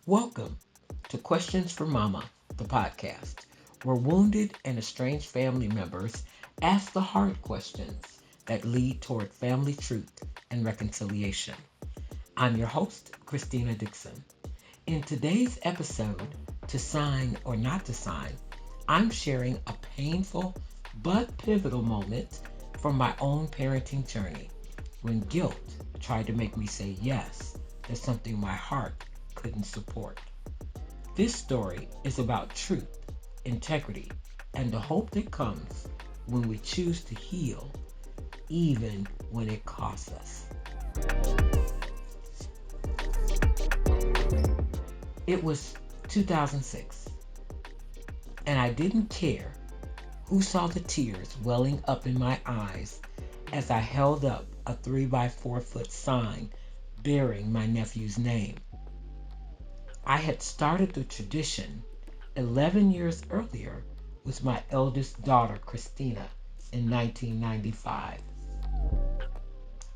Welcome to Questions for Mama, the podcast, where wounded and estranged family members ask the hard questions that lead toward family truth and reconciliation. I'm your host, Christina Dixon. In today's episode, To Sign or Not to Sign, I'm sharing a painful but pivotal moment from my own parenting journey when guilt tried to make me say yes to something my heart couldn't support. This story is about truth, integrity, and the hope that comes when we choose to heal, even when it costs us. It was 2006, and I didn't care who saw the tears welling up in my eyes as I held up a 3 by 4 foot sign bearing my nephew's name. I had started the tradition 11 years earlier with my eldest daughter, Christina, in 1995.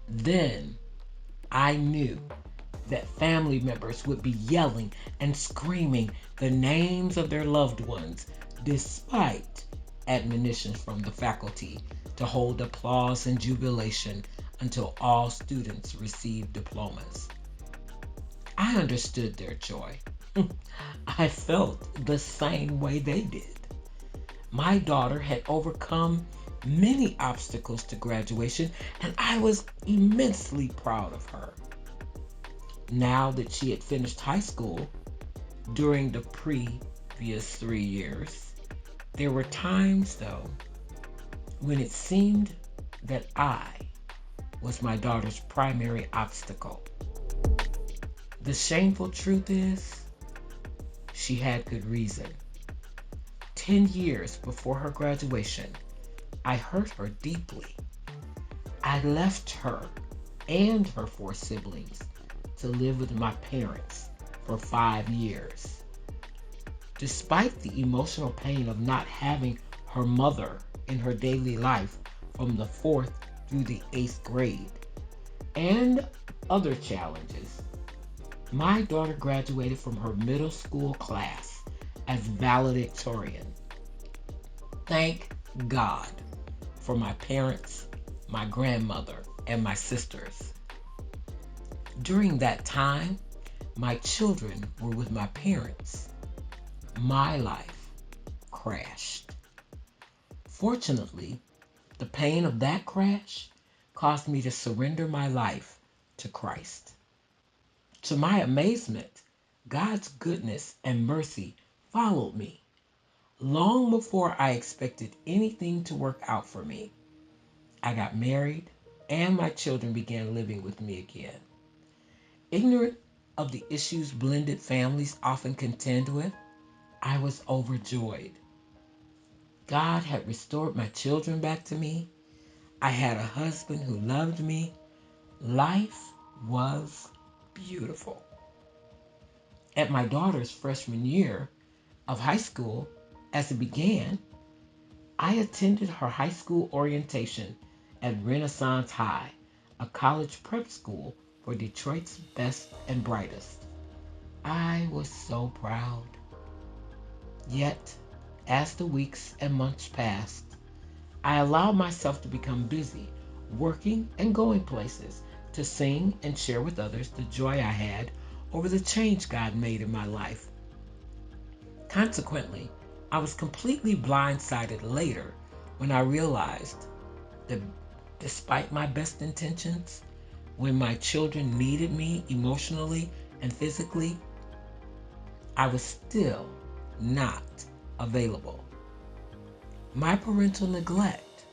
Then I knew that family members would be yelling and screaming the names of their loved ones despite admonitions from the faculty to hold applause and jubilation until all students received diplomas. I understood their joy. I felt the same way they did. My daughter had overcome many obstacles to graduation, and I was immensely proud of her. Now that she had finished high school during the previous 3 years, there were times, though, when it seemed that I was my daughter's primary obstacle. The shameful truth is, she had good reason. 10 years before her graduation, I hurt her deeply. I left her and her 4 siblings to live with my parents for 5 years. Despite the emotional pain of not having her mother in her daily life from the 4th through the 8th grade, and other challenges, my daughter graduated from her middle school class as valedictorian. Thank God for my parents, my grandmother, and my sisters. During that time, my children were with my parents. My life crashed. Fortunately, the pain of that crash caused me to surrender my life to Christ. To my amazement, God's goodness and mercy followed me long before I expected anything to work out for me. I got married, and my children began living with me again. Ignorant of the issues blended families often contend with, I was overjoyed. God had restored my children back to me. I had a husband who loved me. Life was beautiful. At my daughter's freshman year of high school, as it began, I attended her high school orientation at Renaissance High, a college prep school for Detroit's best and brightest. I was so proud. Yet, as the weeks and months passed, I allowed myself to become busy, working and going places to sing and share with others the joy I had over the change God made in my life. Consequently, I was completely blindsided later when I realized that despite my best intentions, when my children needed me emotionally and physically, I was still not available. My parental neglect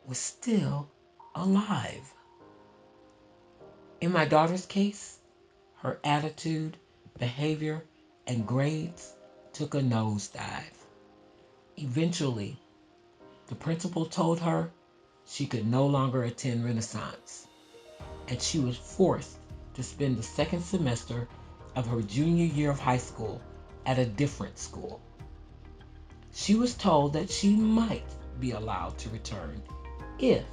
was still alive. In my daughter's case, her attitude, behavior, and grades took a nosedive. Eventually, the principal told her she could no longer attend Renaissance, and she was forced to spend the second semester of her junior year of high school at a different school. She was told that she might be allowed to return if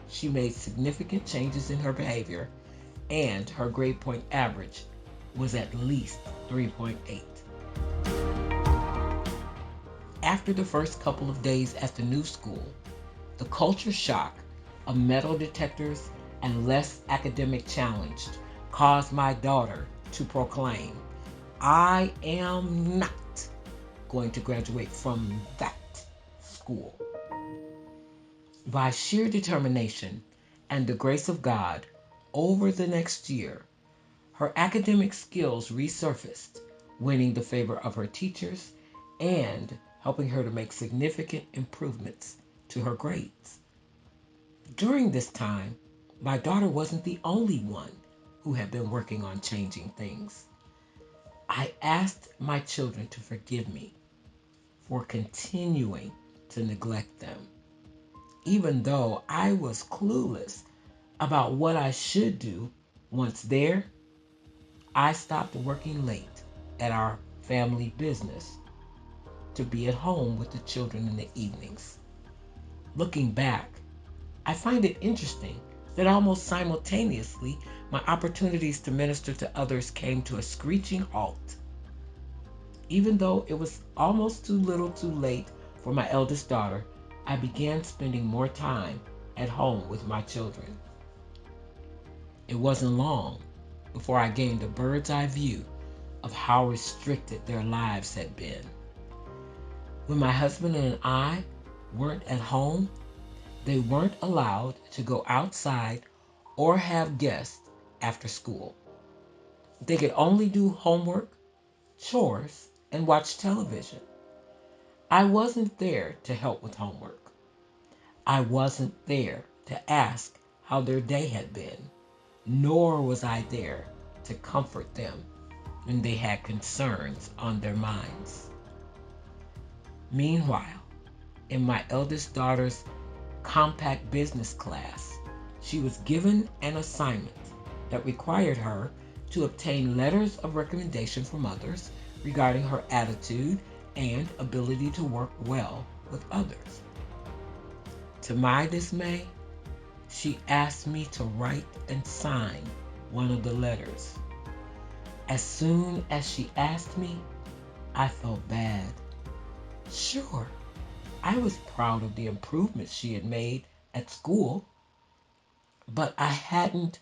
she made significant changes in her behavior and her grade point average was at least 3.8. After the first couple of days at the new school, the culture shock of metal detectors and less academic challenged caused my daughter to proclaim, "I am not going to graduate from that school." By sheer determination and the grace of God, over the next year, her academic skills resurfaced, winning the favor of her teachers and helping her to make significant improvements to her grades. During this time, my daughter wasn't the only one who had been working on changing things. I asked my children to forgive me for continuing to neglect them, even though I was clueless about what I should do. Once there, I stopped working late at our family business to be at home with the children in the evenings. Looking back, I find it interesting that almost simultaneously, my opportunities to minister to others came to a screeching halt. Even though it was almost too little too late for my eldest daughter, I began spending more time at home with my children. It wasn't long before I gained a bird's eye view of how restricted their lives had been. When my husband and I weren't at home, they weren't allowed to go outside or have guests after school. They could only do homework, chores, and watch television. I wasn't there to help with homework. I wasn't there to ask how their day had been, nor was I there to comfort them when they had concerns on their minds. Meanwhile, in my eldest daughter's compact business class, she was given an assignment that required her to obtain letters of recommendation from others regarding her attitude and ability to work well with others. To my dismay, she asked me to write and sign one of the letters. As soon as she asked me, I felt bad. Sure, I was proud of the improvements she had made at school, but I hadn't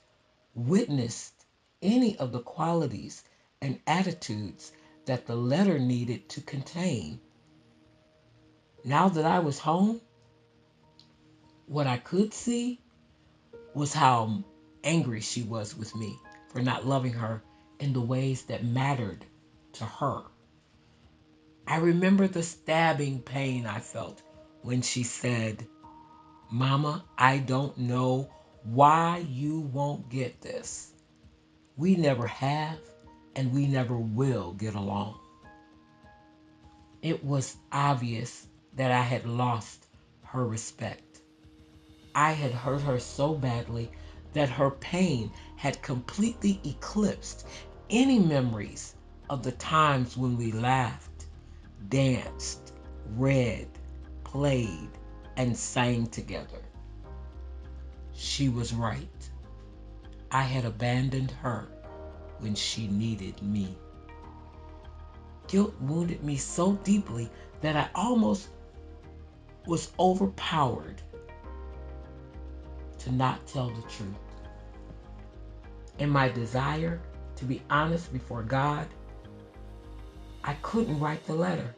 witnessed any of the qualities and attitudes that the letter needed to contain. Now that I was home, what I could see was how angry she was with me for not loving her in the ways that mattered to her. I remember the stabbing pain I felt when she said, "Mama, I don't know why you won't get this. We never have and we never will get along." It was obvious that I had lost her respect. I had hurt her so badly that her pain had completely eclipsed any memories of the times when we laughed, danced, read, played, and sang together. She was right. I had abandoned her when she needed me. Guilt wounded me so deeply that I almost was overpowered to not tell the truth. In my desire to be honest before God, I couldn't write the letter.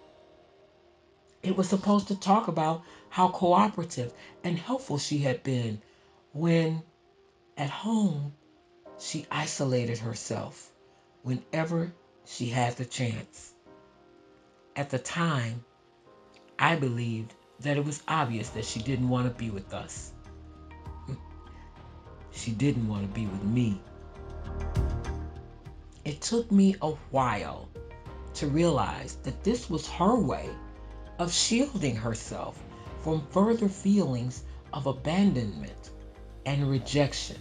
It was supposed to talk about how cooperative and helpful she had been when at home she isolated herself whenever she had the chance. At the time, I believed that it was obvious that she didn't want to be with us. She didn't want to be with me. It took me a while to realize that this was her way of shielding herself from further feelings of abandonment and rejection.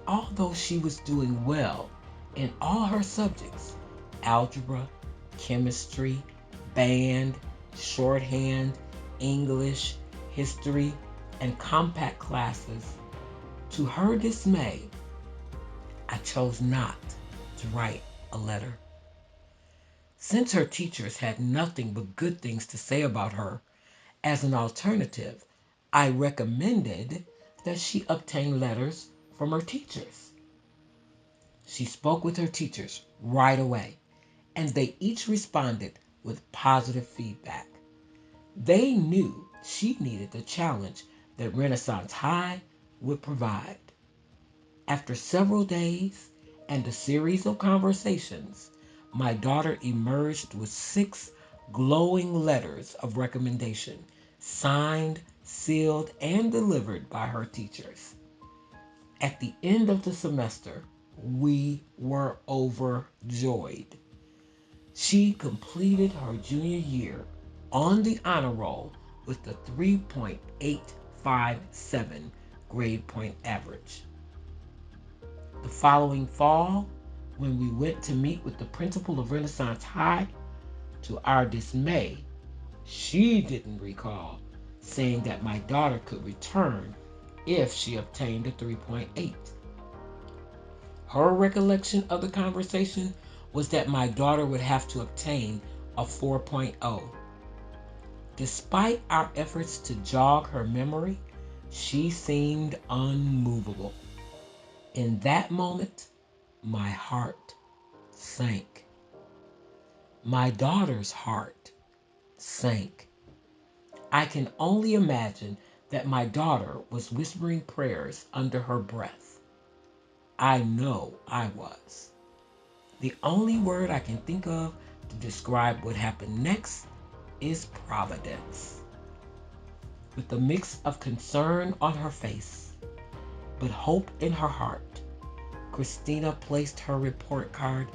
Although she was doing well in all her subjects, algebra, chemistry, band, shorthand, English, history, and compact classes, to her dismay, I chose not to write a letter. Since her teachers had nothing but good things to say about her, as an alternative, I recommended that she obtain letters from her teachers. She spoke with her teachers right away, and they each responded with positive feedback. They knew she needed the challenge that Renaissance High would provide. After several days and a series of conversations, my daughter emerged with 6 glowing letters of recommendation, signed, sealed, and delivered by her teachers. At the end of the semester, we were overjoyed. She completed her junior year on the honor roll with a 3.857 grade point average. The following fall, when we went to meet with the principal of Renaissance High, to our dismay, she didn't recall saying that my daughter could return if she obtained a 3.8. Her recollection of the conversation was that my daughter would have to obtain a 4.0. Despite our efforts to jog her memory, she seemed unmovable. In that moment, my heart sank. My daughter's heart sank. I can only imagine that my daughter was whispering prayers under her breath. I know I was. The only word I can think of to describe what happened next is providence. With a mix of concern on her face, but hope in her heart, Christina placed her report card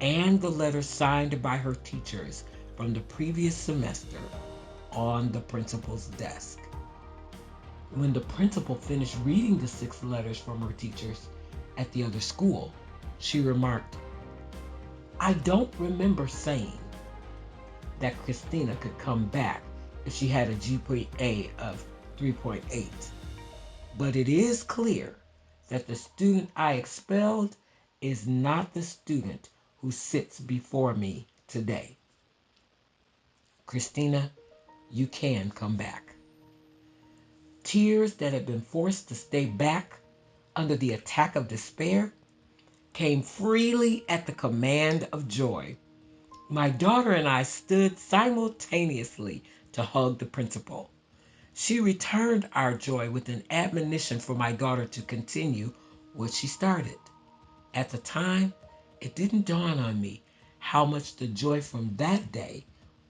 and the letter signed by her teachers from the previous semester on the principal's desk. When the principal finished reading the 6 letters from her teachers at the other school, she remarked, "I don't remember saying that Christina could come back if she had a GPA of 3.8, but it is clear that the student I expelled is not the student who sits before me today. Christina, you can come back." Tears that had been forced to stay back under the attack of despair came freely at the command of joy. My daughter and I stood simultaneously to hug the principal. She returned our joy with an admonition for my daughter to continue what she started. At the time, it didn't dawn on me how much the joy from that day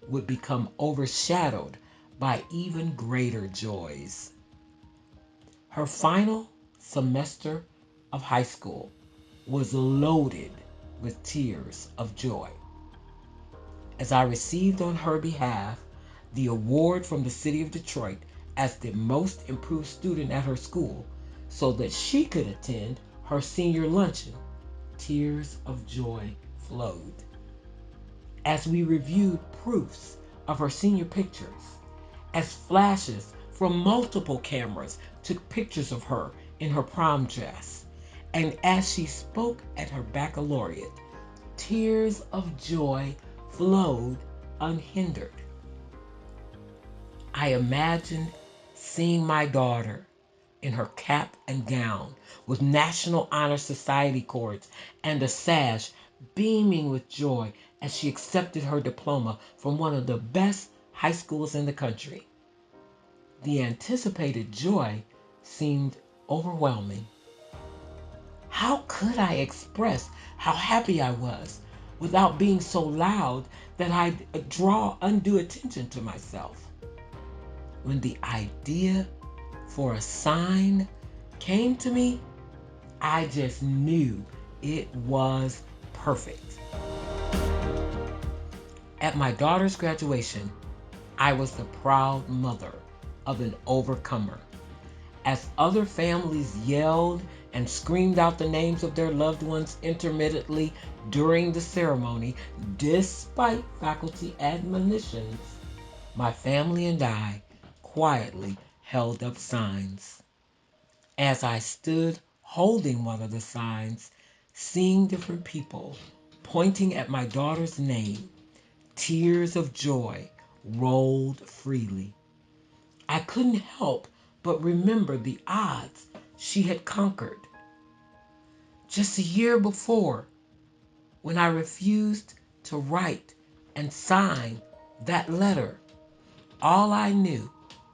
would become overshadowed by even greater joys. Her final semester of high school was loaded with tears of joy. As I received on her behalf the award from the city of Detroit as the most improved student at her school so that she could attend her senior luncheon, tears of joy flowed. As we reviewed proofs of her senior pictures, as flashes from multiple cameras took pictures of her in her prom dress, and as she spoke at her baccalaureate, tears of joy flowed unhindered. I imagined seeing my daughter in her cap and gown with National Honor Society cords and a sash, beaming with joy as she accepted her diploma from one of the best high schools in the country. The anticipated joy seemed overwhelming. How could I express how happy I was without being so loud that I'd draw undue attention to myself? When the idea for a sign came to me, I just knew it was perfect. At my daughter's graduation, I was the proud mother of an overcomer. As other families yelled and screamed out the names of their loved ones intermittently during the ceremony, despite faculty admonitions, my family and I quietly held up signs. As I stood holding one of the signs, Seeing different people pointing at my daughter's name, tears of joy rolled freely. I couldn't help but remember the odds she had conquered. Just a year before, when I refused to write and sign that letter, all I knew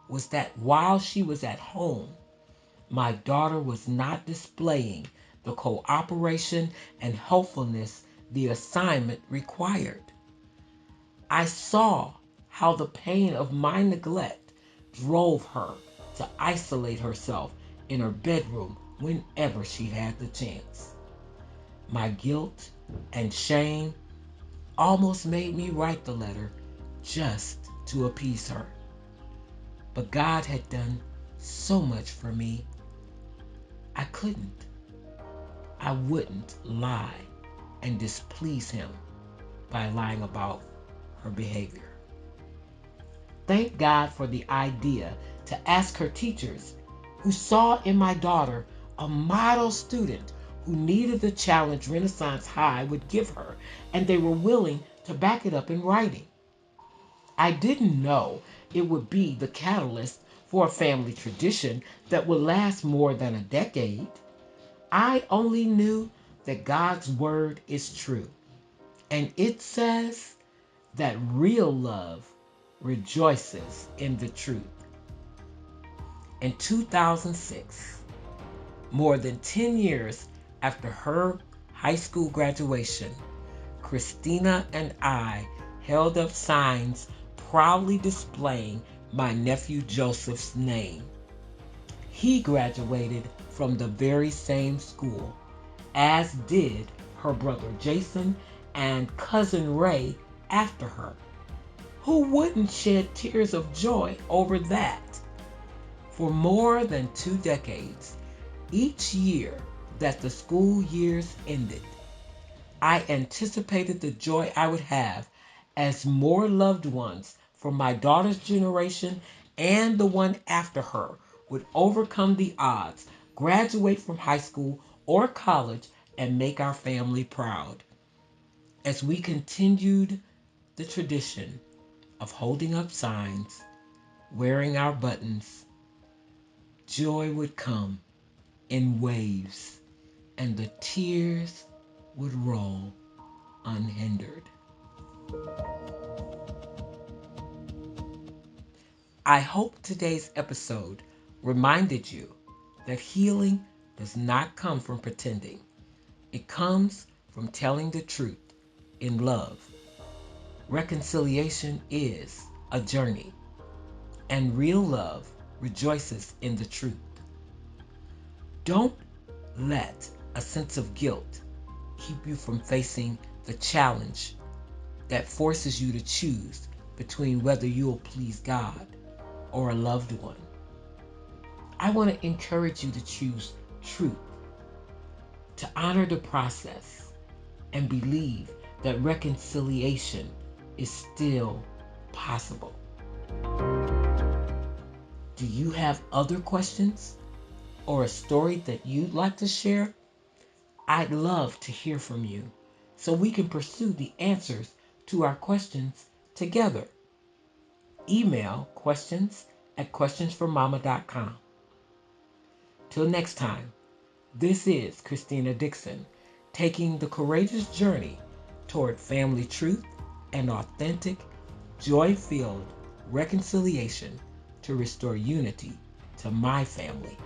was that while she was at home, my daughter was not displaying the cooperation and helpfulness the assignment required. I saw how the pain of my neglect drove her to isolate herself in her bedroom whenever she had the chance. My guilt and shame almost made me write the letter just to appease her. But God had done so much for me, I wouldn't lie and displease him by lying about her behavior. Thank God for the idea to ask her teachers, who saw in my daughter a model student who needed the challenge Renaissance High would give her, and they were willing to back it up in writing. I didn't know it would be the catalyst for a family tradition that would last more than a decade. I only knew that God's word is true, and it says that real love rejoices in the truth. In 2006, more than 10 years after her high school graduation, Christina and I held up signs proudly displaying my nephew Joseph's name. He graduated from the very same school, as did her brother Jason and cousin Ray after her. Who wouldn't shed tears of joy over that? For more than 2 decades, each year that the school years ended, I anticipated the joy I would have as more loved ones from my daughter's generation and the one after her would overcome the odds, graduate from high school or college, and make our family proud. As we continued the tradition of holding up signs, wearing our buttons, joy would come in waves and the tears would roll unhindered. I hope today's episode reminded you that healing does not come from pretending. It comes from telling the truth in love. Reconciliation is a journey, and real love rejoices in the truth. Don't let a sense of guilt keep you from facing the challenge that forces you to choose between whether you'll please God or a loved one. I want to encourage you to choose truth, to honor the process, and believe that reconciliation is still possible. Do you have other questions or a story that you'd like to share? I'd love to hear from you so we can pursue the answers to our questions together. Email questions@questionsformama.com. Till next time, this is Christina Dixon, taking the courageous journey toward family truth and authentic, joy-filled reconciliation to restore unity to my family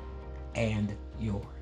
and yours.